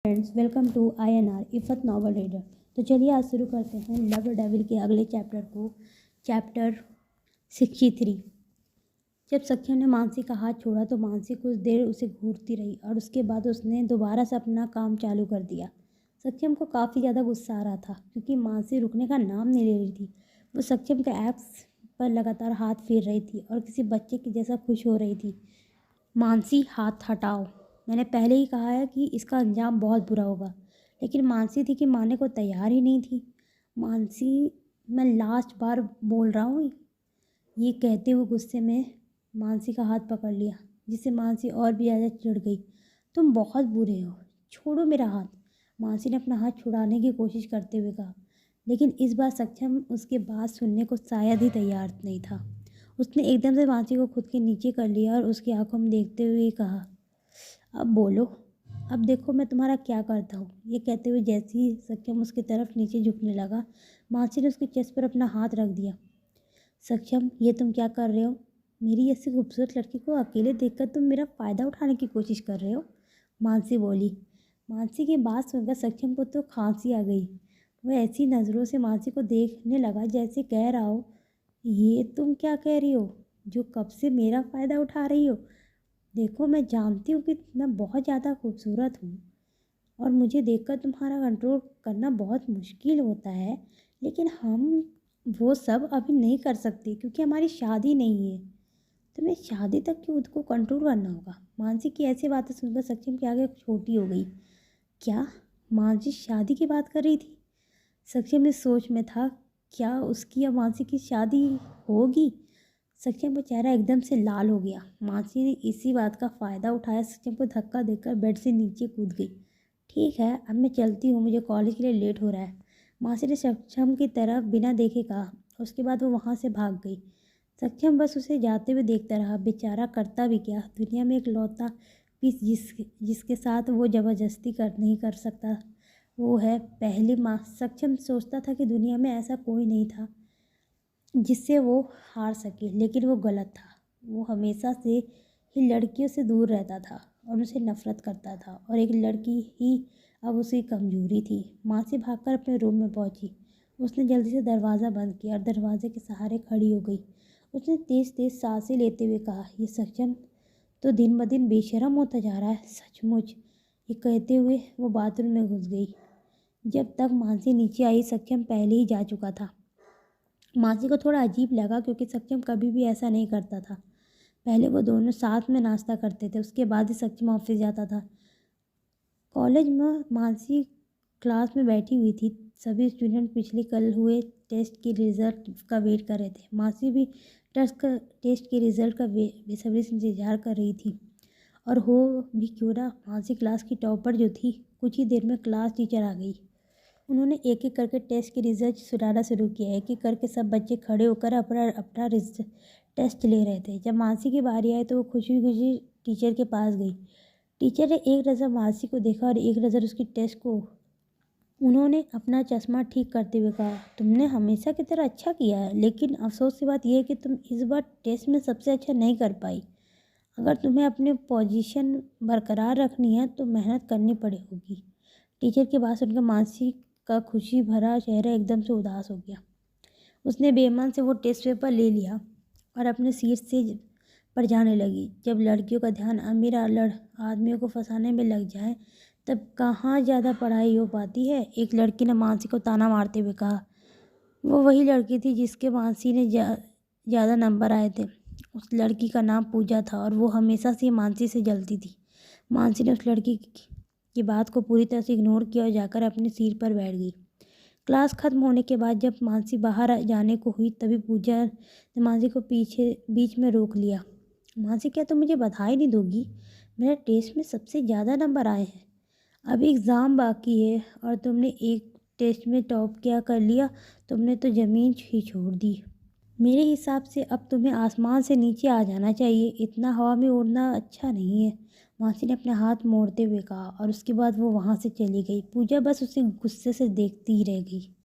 Friends, welcome to INR Iffat novel reader. तो चलिए आज शुरू करते हैं लव डेविल के अगले चैप्टर को। चैप्टर 63। जब सख्यम ने मानसी का हाथ छोड़ा तो मानसी कुछ देर उसे घूरती रही और उसके बाद उसने दोबारा से अपना काम चालू कर दिया। सख्यम को काफ़ी ज़्यादा गुस्सा आ रहा था क्योंकि मानसी रुकने का नाम नहीं ले रही थी। वो सख्यम के एक्स पर लगातार हाथ फेर रही थी और किसी बच्चे की जैसा खुश हो रही थी। मानसी, हाथ हटाओ, मैंने पहले ही कहा है कि इसका अंजाम बहुत बुरा होगा। लेकिन मानसी थी कि मानने को तैयार ही नहीं थी। मानसी, मैं लास्ट बार बोल रहा हूँ, ये कहते हुए गुस्से में मानसी का हाथ पकड़ लिया, जिससे मानसी और भी ज़्यादा चिढ़ गई। तुम बहुत बुरे हो, छोड़ो मेरा हाथ, मानसी ने अपना हाथ छुड़ाने की कोशिश करते हुए कहा। लेकिन इस बार सक्षम उसके बात सुनने को शायद ही तैयार नहीं था। उसने एकदम से मानसी को खुद के नीचे कर लिया और उसकी आंखों में देखते हुए कहा, अब बोलो, अब देखो मैं तुम्हारा क्या करता हूँ। ये कहते हुए जैसे ही सक्षम उसकी तरफ नीचे झुकने लगा, मानसी ने उसके चेस्ट पर अपना हाथ रख दिया। सक्षम, ये तुम क्या कर रहे हो? मेरी ऐसी खूबसूरत लड़की को अकेले देखकर तुम मेरा फ़ायदा उठाने की कोशिश कर रहे हो? मानसी बोली। मानसी की बात सुनकर सक्षम को तो खांसी आ गई। वह ऐसी नज़रों से मानसी को देखने लगा जैसे कह रहा हो, ये तुम क्या कह रही हो जो कब से मेरा फ़ायदा उठा रही हो? देखो, मैं जानती हूँ कि मैं बहुत ज़्यादा खूबसूरत हूँ और मुझे देखकर तुम्हारा कंट्रोल करना बहुत मुश्किल होता है, लेकिन हम वो सब अभी नहीं कर सकते क्योंकि हमारी शादी नहीं है। तुम्हें शादी तक खुद को कंट्रोल करना होगा। मानसी की ऐसी बातें सुनकर सक्षम की आगे छोटी हो गई। क्या मानसी शादी की बात कर रही थी? सक्षम इस सोच में था, क्या उसकी या मानसी की शादी होगी? सक्षम का चेहरा एकदम से लाल हो गया। मानसी ने इसी बात का फ़ायदा उठाया सक्षम को धक्का देकर बेड से नीचे कूद गई। ठीक है, अब मैं चलती हूँ, मुझे कॉलेज के लिए लेट हो रहा है, मानसी ने सक्षम की तरफ बिना देखे कहा। उसके बाद वो वहाँ से भाग गई। सक्षम बस उसे जाते हुए देखता रहा। बेचारा करता भी क्या, दुनिया में एक लौता पीस जिसके साथ वो ज़बरदस्ती नहीं कर सकता वो है पहली माँ। सक्षम सोचता था कि दुनिया में ऐसा कोई नहीं था जिससे वो हार सके, लेकिन वो गलत था। वो हमेशा से ही लड़कियों से दूर रहता था और उनसे नफरत करता था और एक लड़की ही अब उसकी कमजोरी थी। मानसी भागकर अपने रूम में पहुंची। उसने जल्दी से दरवाज़ा बंद किया और दरवाजे के सहारे खड़ी हो गई। उसने तेज़ तेज़ सांसें लेते हुए कहा, ये सक्षम तो दिन ब दिन बेशर्म होता जा रहा है, सचमुच। ये कहते हुए वो बाथरूम में घुस गई। जब तक मानसी नीचे आई, सक्षम पहले ही जा चुका था। मानसी को थोड़ा अजीब लगा क्योंकि सक्षम कभी भी ऐसा नहीं करता था। पहले वो दोनों साथ में नाश्ता करते थे, उसके बाद ही सक्षम ऑफिस जाता था। कॉलेज में मानसी क्लास में बैठी हुई थी। सभी स्टूडेंट पिछले कल हुए टेस्ट के रिज़ल्ट का वेट कर रहे थे। मानसी भी टेस्ट के रिज़ल्ट का बेसब्री से इंतजार कर रही थी। और हो भी क्यों ना, मानसी क्लास की टॉपर जो थी। कुछ ही देर में क्लास टीचर आ गई। उन्होंने एक एक करके टेस्ट के रिजल्ट सुनाना शुरू किया। एक एक करके सब बच्चे खड़े होकर अपना अपना टेस्ट ले रहे थे। जब मानसी की बारी आई तो वो खुशी खुशी टीचर के पास गई। टीचर ने एक नज़र मानसी को देखा और एक नज़र उसकी टेस्ट को। उन्होंने अपना चश्मा ठीक करते हुए कहा, तुमने हमेशा की तरह अच्छा किया है, लेकिन अफसोस की बात यह है कि तुम इस बार टेस्ट में सबसे अच्छा नहीं कर पाई। अगर तुम्हें अपनी पोजीशन बरकरार रखनी है तो मेहनत करनी पड़ेगी। टीचर की बात सुनकर मानसी का खुशी भरा चेहरा एकदम से उदास हो गया। उसने बेईमान से वो टेस्ट पेपर ले लिया और अपने सीट से पर जाने लगी। जब लड़कियों का ध्यान अमीर आदमियों को फंसाने में लग जाए तब कहाँ ज़्यादा पढ़ाई हो पाती है, एक लड़की ने मानसी को ताना मारते हुए कहा। वो वही लड़की थी जिसके मानसी ने ज़्यादा नंबर आए थे। उस लड़की का नाम पूजा था और वो हमेशा से मानसी से जलती थी। मानसी ने उस लड़की की बात को पूरी तरह से इग्नोर किया और जाकर अपनी सीट पर बैठ गई। क्लास खत्म होने के बाद जब मानसी बाहर जाने को हुई तभी पूजा ने मानसी को बीच में रोक लिया। मानसी, क्या तुम मुझे बधाई नहीं दोगी? मेरे टेस्ट में सबसे ज़्यादा नंबर आए हैं। अभी एग्ज़ाम बाकी है और तुमने एक टेस्ट में टॉप क्या कर लिया, तुमने तो ज़मीन ही छोड़ दी। मेरे हिसाब से अब तुम्हें आसमान से नीचे आ जाना चाहिए, इतना हवा में उड़ना अच्छा नहीं है, मानसी ने अपने हाथ मोड़ते हुए कहा और उसके बाद वो वहाँ से चली गई। पूजा बस उसे गुस्से से देखती ही रह गई।